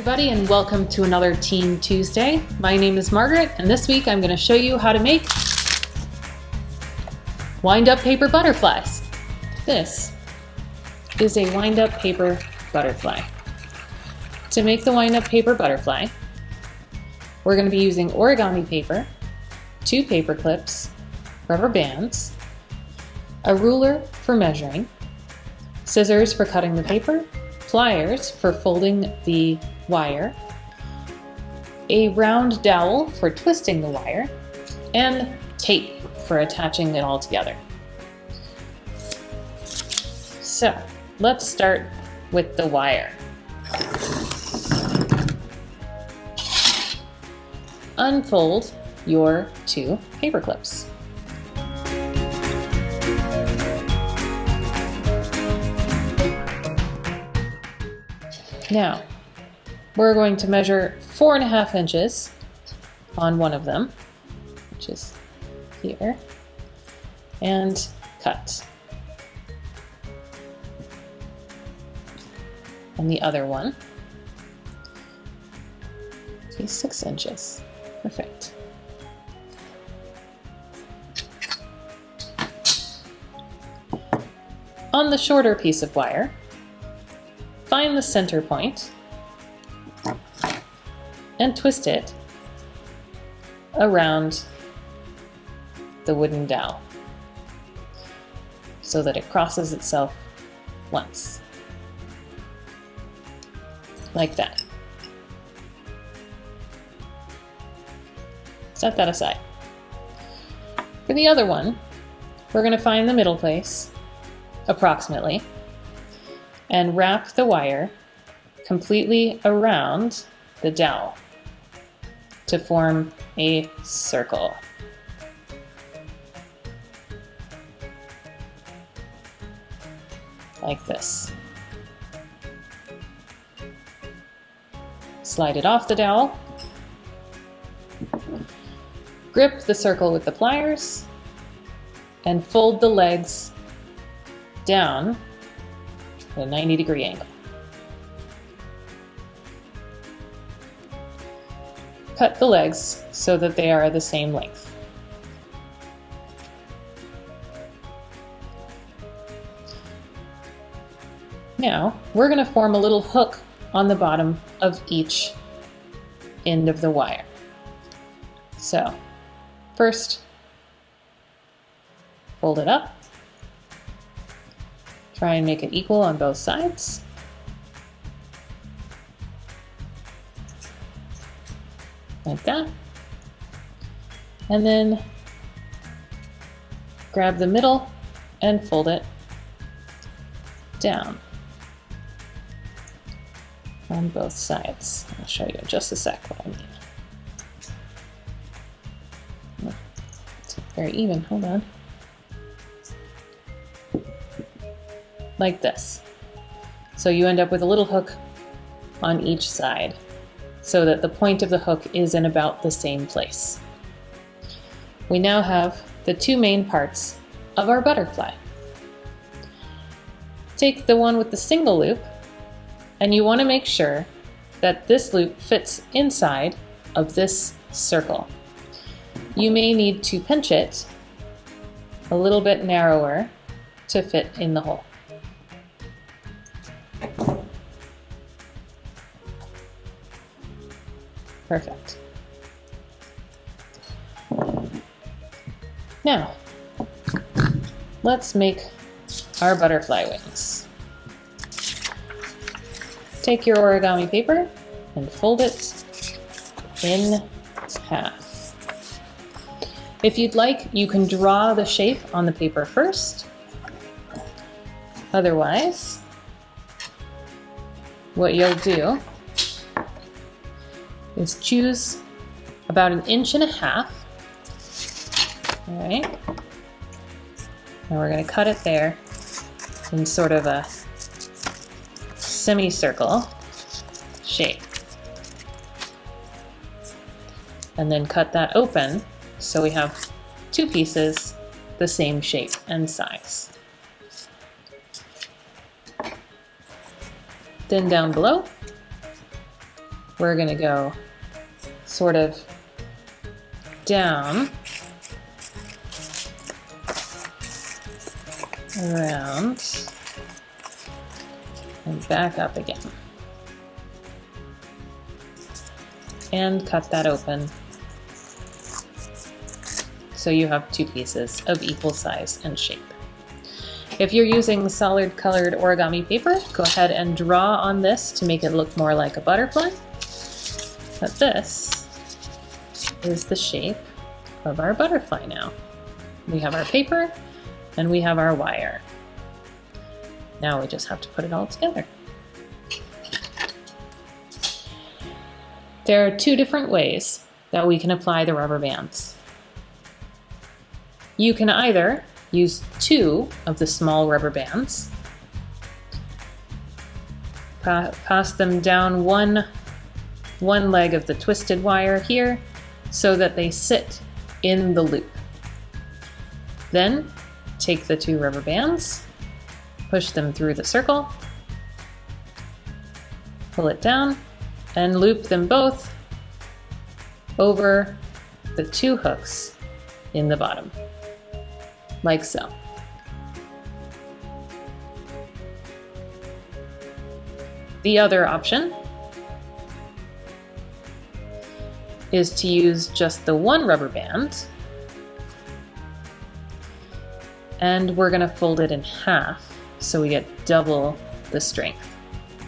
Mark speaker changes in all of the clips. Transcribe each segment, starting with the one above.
Speaker 1: everybody, and welcome to another Teen Tuesday. My name is Margaret, and this week I'm going to show you how to make wind-up paper butterflies. This is a wind-up paper butterfly. To make the wind-up paper butterfly, we're going to be using origami paper, 2 paper clips, rubber bands, a ruler for measuring, scissors for cutting the paper, pliers for folding the wire, a round dowel for twisting the wire, and tape for attaching it all together. So let's start with the wire. Unfold your 2 paper clips. Now, we're going to measure 4.5 inches on one of them, which is here, and cut. And the other one is 6 inches. Perfect. On the shorter piece of wire, find the center point and twist it around the wooden dowel so that it crosses itself once, like that. Set that aside. For the other one, we're going to find the middle place, approximately, and wrap the wire completely around the dowel to form a circle. Like this. Slide it off the dowel. Grip the circle with the pliers and fold the legs down at a 90-degree angle. Cut the legs so that they are the same length. Now, we're going to form a little hook on the bottom of each end of the wire. So, first, fold it up. Try and make it equal on both sides. Like that. And then grab the middle and fold it down on both sides. I'll show you in just a sec what I mean. It's not very even, hold on. Like this. So you end up with a little hook on each side so that the point of the hook is in about the same place. We now have the 2 main parts of our butterfly. Take the one with the single loop, and you want to make sure that this loop fits inside of this circle. You may need to pinch it a little bit narrower to fit in the hole. Perfect. Now, let's make our butterfly wings. Take your origami paper and fold it in half. If you'd like, you can draw the shape on the paper first. Otherwise, what you'll do is choose about 1.5 inches. All right. Now we're going to cut it there in sort of a semicircle shape. And then cut that open so we have 2 pieces the same shape and size. Then down below, we're gonna go sort of down, around, and back up again. And cut that open so you have two pieces of equal size and shape. If you're using solid colored origami paper, go ahead and draw on this to make it look more like a butterfly. But this is the shape of our butterfly now. We have our paper and we have our wire. Now we just have to put it all together. There are two different ways that we can apply the rubber bands. You can either use two of the small rubber bands, pass them down one leg of the twisted wire here so that they sit in the loop. Then take the two rubber bands, push them through the circle, pull it down, and loop them both over the two hooks in the bottom, like so. The other option is to use just the one rubber band, and we're gonna fold it in half so we get double the strength.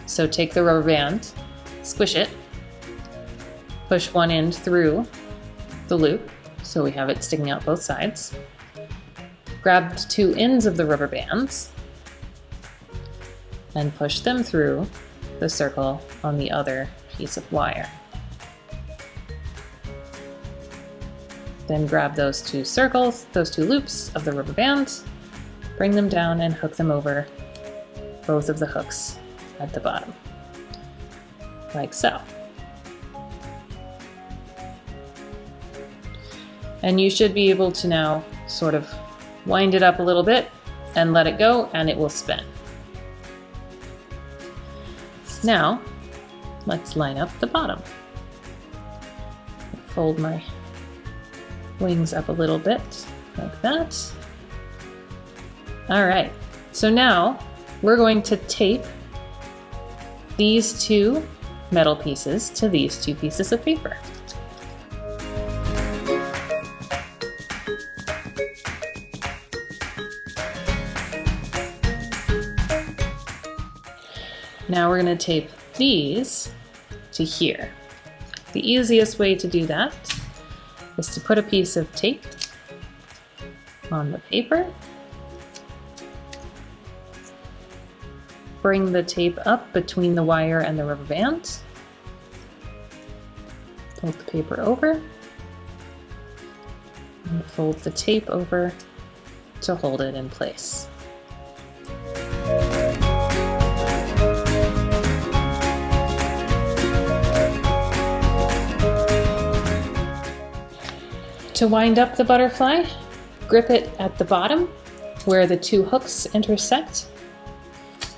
Speaker 1: So take the rubber band, squish it, push one end through the loop so we have it sticking out both sides. Grab the two ends of the rubber bands and push them through the circle on the other piece of wire. Then grab those two circles, those two loops of the rubber bands, bring them down and hook them over both of the hooks at the bottom, like so. And you should be able to now sort of wind it up a little bit and let it go, and it will spin. Now, let's line up the bottom. Fold my wings up a little bit, like that. All right, so now we're going to tape these two metal pieces to these two pieces of paper. Now we're going to tape these to here. The easiest way to do that is to put a piece of tape on the paper, bring the tape up between the wire and the rubber band, fold the paper over, and fold the tape over to hold it in place. To wind up the butterfly, grip it at the bottom where the two hooks intersect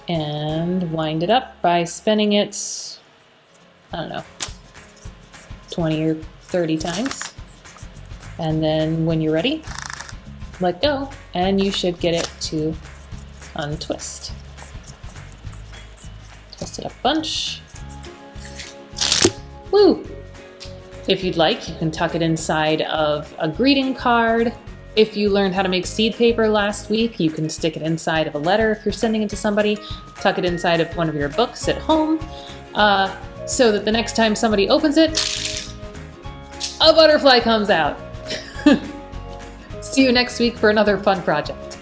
Speaker 1: and wind it up by spinning it, I don't know, 20 or 30 times. And then when you're ready, let go and you should get it to untwist. Twist it up a bunch. Woo! If you'd like, you can tuck it inside of a greeting card. If you learned how to make seed paper last week, you can stick it inside of a letter if you're sending it to somebody. Tuck it inside of one of your books at home so that the next time somebody opens it, a butterfly comes out. See you next week for another fun project.